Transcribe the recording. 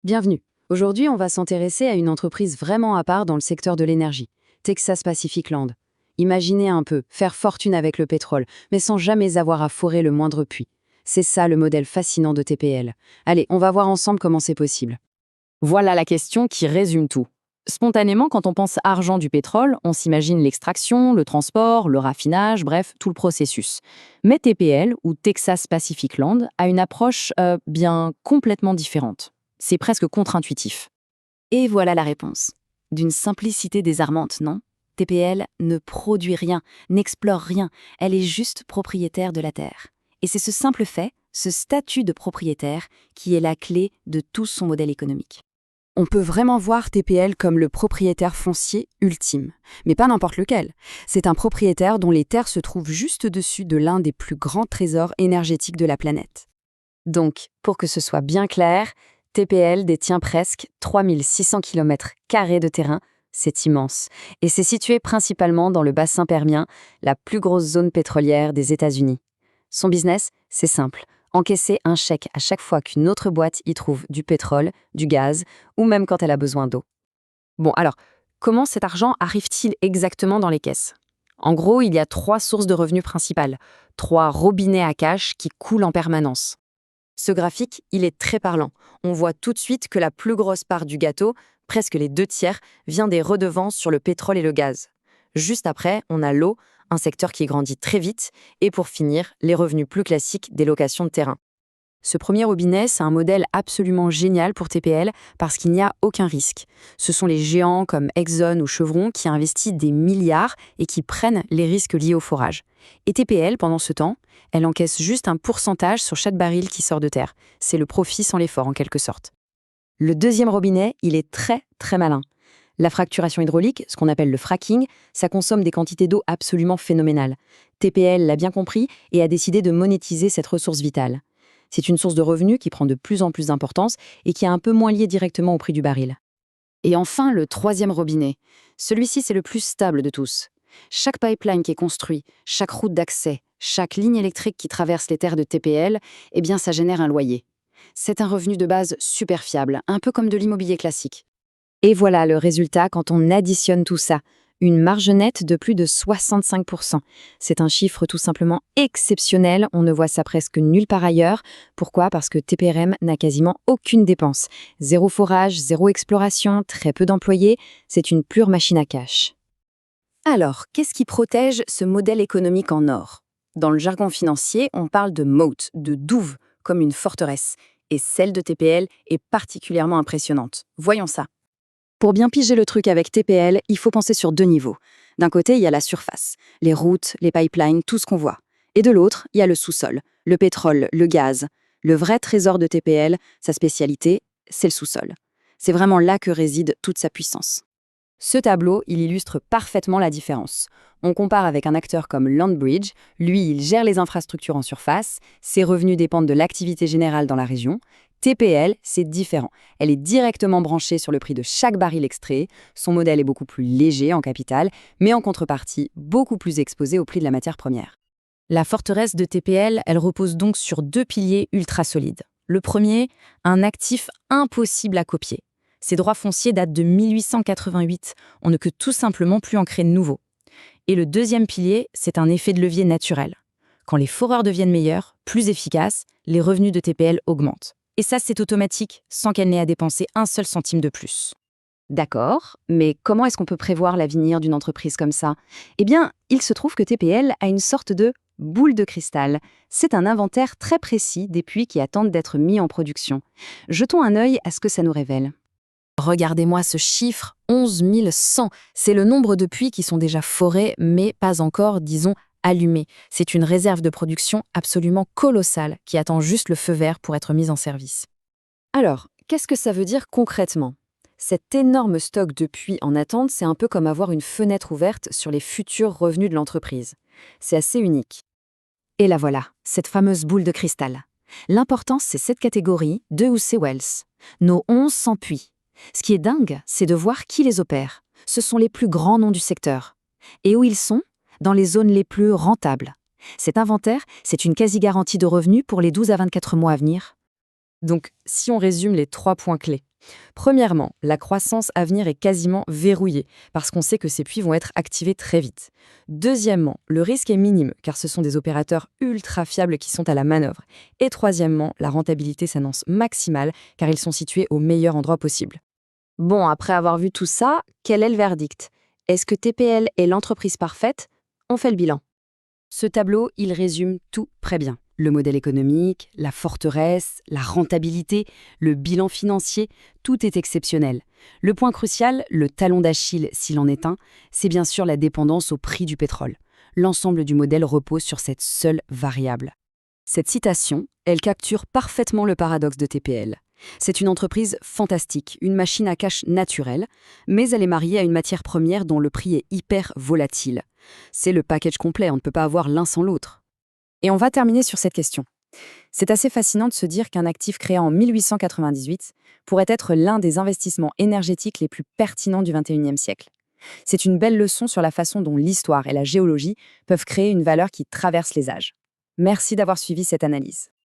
Bienvenue. Aujourd'hui, on va s'intéresser à une entreprise vraiment à part dans le secteur de l'énergie, Texas Pacific Land. Imaginez un peu, faire fortune avec le pétrole, mais sans jamais avoir à forer le moindre puits. C'est ça le modèle fascinant de TPL. Allez, on va voir ensemble comment c'est possible. Voilà la question qui résume tout. Spontanément, quand on pense argent du pétrole, on s'imagine l'extraction, le transport, le raffinage, bref, tout le processus. Mais TPL, ou Texas Pacific Land, a une approche bien complètement différente. C'est presque contre-intuitif. Et voilà la réponse. D'une simplicité désarmante, non? TPL ne produit rien, n'explore rien, elle est juste propriétaire de la Terre. Et c'est ce simple fait, ce statut de propriétaire, qui est la clé de tout son modèle économique. On peut vraiment voir TPL comme le propriétaire foncier ultime. Mais pas n'importe lequel. C'est un propriétaire dont les terres se trouvent juste au-dessus de l'un des plus grands trésors énergétiques de la planète. Donc, pour que ce soit bien clair, TPL détient presque 3600 km² de terrain, c'est immense, et c'est situé principalement dans le bassin permien, la plus grosse zone pétrolière des États-Unis. Son business, c'est simple, encaisser un chèque à chaque fois qu'une autre boîte y trouve du pétrole, du gaz, ou même quand elle a besoin d'eau. Bon, alors, comment cet argent arrive-t-il exactement dans les caisses? En gros, il y a 3 sources de revenus principales, 3 robinets à cash qui coulent en permanence. Ce graphique, il est très parlant. On voit tout de suite que la plus grosse part du gâteau, presque les 2/3, vient des redevances sur le pétrole et le gaz. Juste après, on a l'eau, un secteur qui grandit très vite, et pour finir, les revenus plus classiques des locations de terrain. Ce premier robinet, c'est un modèle absolument génial pour TPL parce qu'il n'y a aucun risque. Ce sont les géants comme Exxon ou Chevron qui investissent des milliards et qui prennent les risques liés au forage. Et TPL, pendant ce temps, elle encaisse juste un pourcentage sur chaque baril qui sort de terre. C'est le profit sans l'effort en quelque sorte. Le deuxième robinet, il est très très malin. La fracturation hydraulique, ce qu'on appelle le fracking, ça consomme des quantités d'eau absolument phénoménales. TPL l'a bien compris et a décidé de monétiser cette ressource vitale. C'est une source de revenus qui prend de plus en plus d'importance et qui est un peu moins liée directement au prix du baril. Et enfin, le troisième robinet. Celui-ci, c'est le plus stable de tous. Chaque pipeline qui est construit, chaque route d'accès, chaque ligne électrique qui traverse les terres de TPL, eh bien, ça génère un loyer. C'est un revenu de base super fiable, un peu comme de l'immobilier classique. Et voilà le résultat quand on additionne tout ça. Une marge nette de plus de 65%. C'est un chiffre tout simplement exceptionnel, on ne voit ça presque nulle part ailleurs. Pourquoi? Parce que TPRM n'a quasiment aucune dépense. Zéro forage, zéro exploration, très peu d'employés, c'est une pure machine à cash. Alors, qu'est-ce qui protège ce modèle économique en or? Dans le jargon financier, on parle de moat, de douve, comme une forteresse. Et celle de TPL est particulièrement impressionnante. Voyons ça. Pour bien piger le truc avec TPL, il faut penser sur 2 niveaux. D'un côté, il y a la surface, les routes, les pipelines, tout ce qu'on voit. Et de l'autre, il y a le sous-sol, le pétrole, le gaz. Le vrai trésor de TPL, sa spécialité, c'est le sous-sol. C'est vraiment là que réside toute sa puissance. Ce tableau, il illustre parfaitement la différence. On compare avec un acteur comme Landbridge, lui, il gère les infrastructures en surface, ses revenus dépendent de l'activité générale dans la région. TPL, c'est différent. Elle est directement branchée sur le prix de chaque baril extrait, son modèle est beaucoup plus léger en capital, mais en contrepartie, beaucoup plus exposé au prix de la matière première. La forteresse de TPL, elle repose donc sur 2 piliers ultra solides. Le premier, un actif impossible à copier. Ces droits fonciers datent de 1888, on ne peut tout simplement plus en créer de nouveaux. Et le deuxième pilier, c'est un effet de levier naturel. Quand les foreurs deviennent meilleurs, plus efficaces, les revenus de TPL augmentent. Et ça, c'est automatique, sans qu'elle n'ait à dépenser un seul centime de plus. D'accord, mais comment est-ce qu'on peut prévoir l'avenir d'une entreprise comme ça? Eh bien, il se trouve que TPL a une sorte de boule de cristal. C'est un inventaire très précis des puits qui attendent d'être mis en production. Jetons un œil à ce que ça nous révèle. Regardez-moi ce chiffre, 11 100. C'est le nombre de puits qui sont déjà forés, mais pas encore, disons, allumés. C'est une réserve de production absolument colossale qui attend juste le feu vert pour être mise en service. Alors, qu'est-ce que ça veut dire concrètement? Cet énorme stock de puits en attente, c'est un peu comme avoir une fenêtre ouverte sur les futurs revenus de l'entreprise. C'est assez unique. Et la voilà, cette fameuse boule de cristal. L'important, c'est cette catégorie, de UC Wells. Nos 1100 puits. Ce qui est dingue, c'est de voir qui les opère. Ce sont les plus grands noms du secteur. Et où ils sont? Dans les zones les plus rentables. Cet inventaire, c'est une quasi-garantie de revenus pour les 12 à 24 mois à venir. Donc, si on résume les 3 points clés, Premièrement, la croissance à venir est quasiment verrouillée, parce qu'on sait que ces puits vont être activés très vite. Deuxièmement, le risque est minime, car ce sont des opérateurs ultra fiables qui sont à la manœuvre. Et troisièmement, la rentabilité s'annonce maximale, car ils sont situés au meilleur endroit possible. Bon, après avoir vu tout ça, quel est le verdict? Est-ce que TPL est l'entreprise parfaite? On fait le bilan. Ce tableau, il résume tout très bien. Le modèle économique, la forteresse, la rentabilité, le bilan financier, tout est exceptionnel. Le point crucial, le talon d'Achille s'il en est un, c'est bien sûr la dépendance au prix du pétrole. L'ensemble du modèle repose sur cette seule variable. Cette citation, elle capture parfaitement le paradoxe de TPL. C'est une entreprise fantastique, une machine à cash naturelle, mais elle est mariée à une matière première dont le prix est hyper volatile. C'est le package complet, on ne peut pas avoir l'un sans l'autre. Et on va terminer sur cette question. C'est assez fascinant de se dire qu'un actif créé en 1898 pourrait être l'un des investissements énergétiques les plus pertinents du XXIe siècle. C'est une belle leçon sur la façon dont l'histoire et la géologie peuvent créer une valeur qui traverse les âges. Merci d'avoir suivi cette analyse.